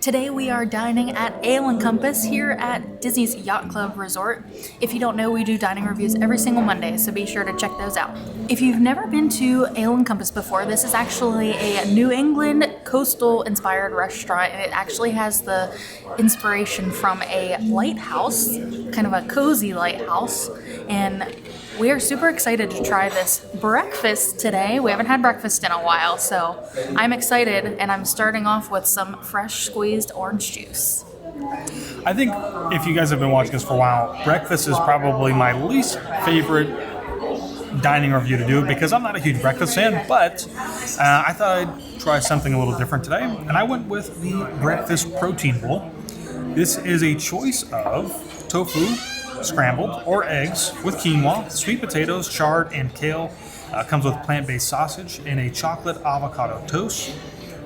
Today we are dining at Ale & Compass here at Disney's Yacht Club Resort. If you don't know, we do dining reviews every single Monday, so be sure to check those out. If you've never been to Ale & Compass before, this is actually a New England coastal-inspired restaurant, and it actually has the inspiration from a lighthouse, kind of a cozy lighthouse, and we are super excited to try this breakfast today. We haven't had breakfast in a while, so I'm excited, and I'm starting off with some fresh squeezed orange juice. I think if you guys have been watching us for a while, breakfast is probably my least favorite dining review to do because I'm not a huge breakfast fan, but I thought I'd try something a little different today, and I went with the breakfast protein bowl. This is a choice of tofu, scrambled, or eggs with quinoa, sweet potatoes, chard, and kale. Comes with plant-based sausage and a chocolate avocado toast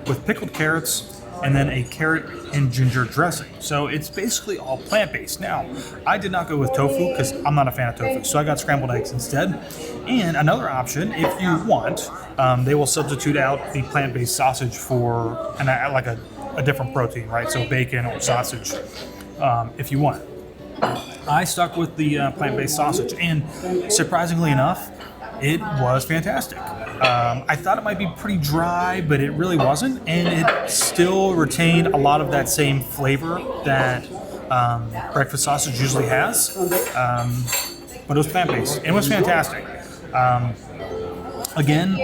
with pickled carrots and then a carrot and ginger dressing. So it's basically all plant-based. Now, I did not go with tofu because I'm not a fan of tofu, so I got scrambled eggs instead. And another option, if you want, they will substitute out the plant-based sausage for a different protein, right? So bacon or sausage if you want. I stuck with the plant-based sausage, and surprisingly enough, it was fantastic. I thought it might be pretty dry, but it really wasn't, and it still retained a lot of that same flavor that breakfast sausage usually has, but it was plant-based. It was fantastic. Again,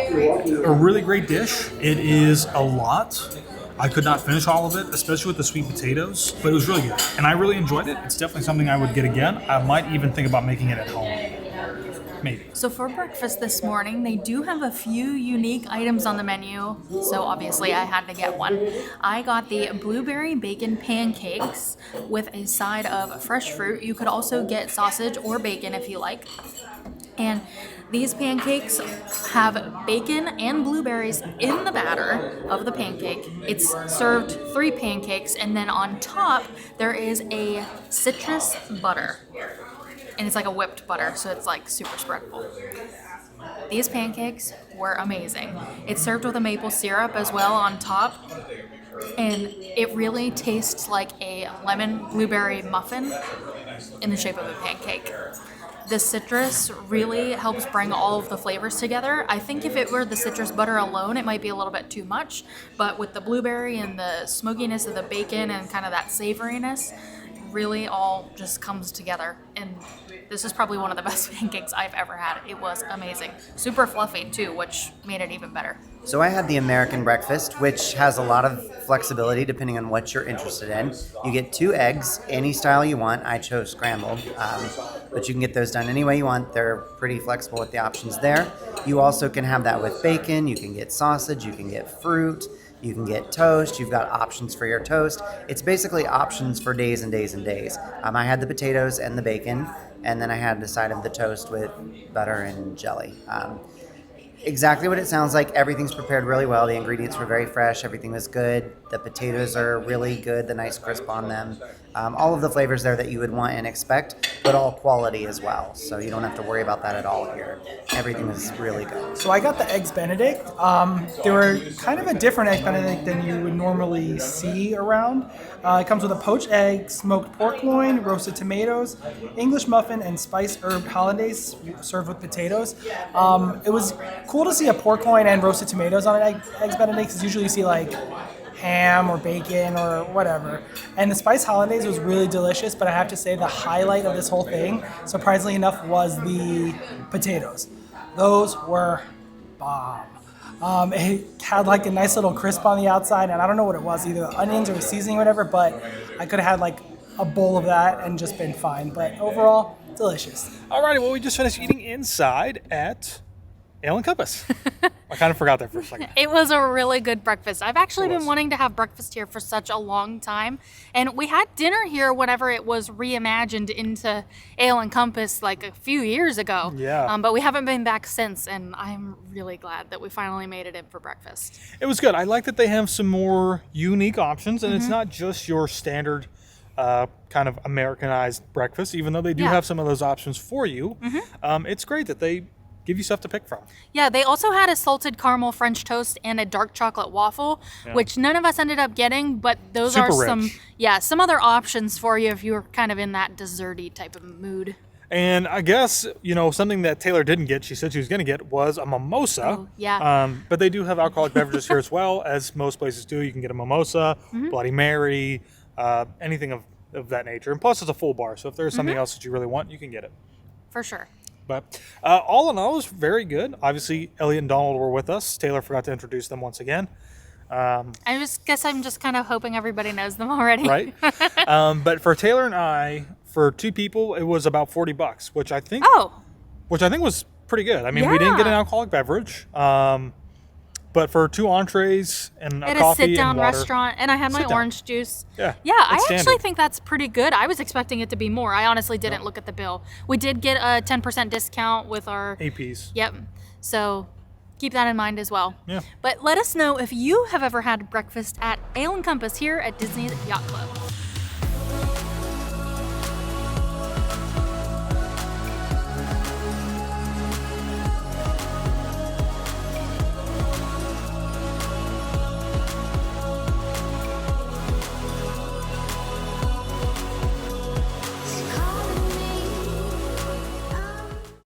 a really great dish. It is a lot. I could not finish all of it, especially with the sweet potatoes, but it was really good. And I really enjoyed it. It's definitely something I would get again. I might even think about making it at home. Maybe. So for breakfast this morning, they do have a few unique items on the menu, so obviously I had to get one. I got the blueberry bacon pancakes with a side of fresh fruit. You could also get sausage or bacon if you like. And these pancakes have bacon and blueberries in the batter of the pancake. It's served 3 pancakes, and then on top there is a citrus butter. And it's like a whipped butter, so it's like super spreadable. These pancakes were amazing. It's served with a maple syrup as well on top, and it really tastes like a lemon blueberry muffin in the shape of a pancake. The citrus really helps bring all of the flavors together. I think if it were the citrus butter alone, it might be a little bit too much, but with the blueberry and the smokiness of the bacon and kind of that savoriness, really all just comes together. And this is probably one of the best pancakes I've ever had. It was amazing. Super fluffy too, which made it even better. So I had the American breakfast, which has a lot of flexibility depending on what you're interested in. You get 2 eggs, any style you want. I chose scrambled, but you can get those done any way you want. They're pretty flexible with the options there. You also can have that with bacon. You can get sausage. You can get fruit. You can get toast. You've got options for your toast. It's basically options for days and days and days. I had the potatoes and the bacon, and then I had the side of the toast with butter and jelly. Exactly what it sounds like. Everything's prepared really well. The ingredients were very fresh. Everything was good. The potatoes are really good, the nice crisp on them. All of the flavors there that you would want and expect, but all quality as well. So you don't have to worry about that at all here. Everything was really good. So I got the Eggs Benedict. They were kind of a different Eggs Benedict than you would normally see around. It comes with a poached egg, smoked pork loin, roasted tomatoes, English muffin, and spiced herb hollandaise served with potatoes. It was cool to see a pork loin and roasted tomatoes on an Eggs Benedict, because usually you see like ham or bacon or whatever. And the spiced hollandaise was really delicious, but I have to say the highlight of this whole thing, surprisingly enough, was the potatoes. Those were bomb. It had like a nice little crisp on the outside, and I don't know what it was, either the onions or the seasoning or whatever, but I could have had like a bowl of that and just been fine. But overall, delicious. Alrighty, well, we just finished eating inside at Ale & Compass. I kind of forgot that for a second. It was a really good breakfast. I've actually been wanting to have breakfast here for such a long time. And we had dinner here whenever it was reimagined into Ale & Compass like a few years ago. Yeah. But we haven't been back since, and I'm really glad that we finally made it in for breakfast. It was good. I like that they have some more unique options, and it's not just your standard kind of Americanized breakfast, even though they do have some of those options for you. It's great that they give you stuff to pick from. Yeah, they also had a salted caramel French toast and a dark chocolate waffle, which none of us ended up getting, but those Super are rich. some other options for you if you're kind of in that desserty type of mood. And I guess, something that Taylor didn't get, she said she was going to get, was a mimosa. Oh, yeah. But they do have alcoholic beverages here as well, as most places do. You can get a mimosa, Bloody Mary, anything of that nature. And plus, it's a full bar, so if there's something else that you really want, you can get it. For sure. But all in all, it was very good. Obviously, Elliot and Donald were with us. Taylor forgot to introduce them once again. I'm just kind of hoping everybody knows them already. Right? But for Taylor and I, for 2 people, it was about $40, which I think was pretty good. I mean, we didn't get an alcoholic beverage, but for 2 entrees and a At coffee a sit-down and water, restaurant, and I had my Sit down. orange juice. Yeah, I it's actually standard. think that's pretty good. I was expecting it to be more. I honestly didn't look at the bill. We did get a 10% discount with our APs. Yep. So keep that in mind as well. Yeah. But let us know if you have ever had breakfast at Ale and Compass here at Disney's Yacht Club.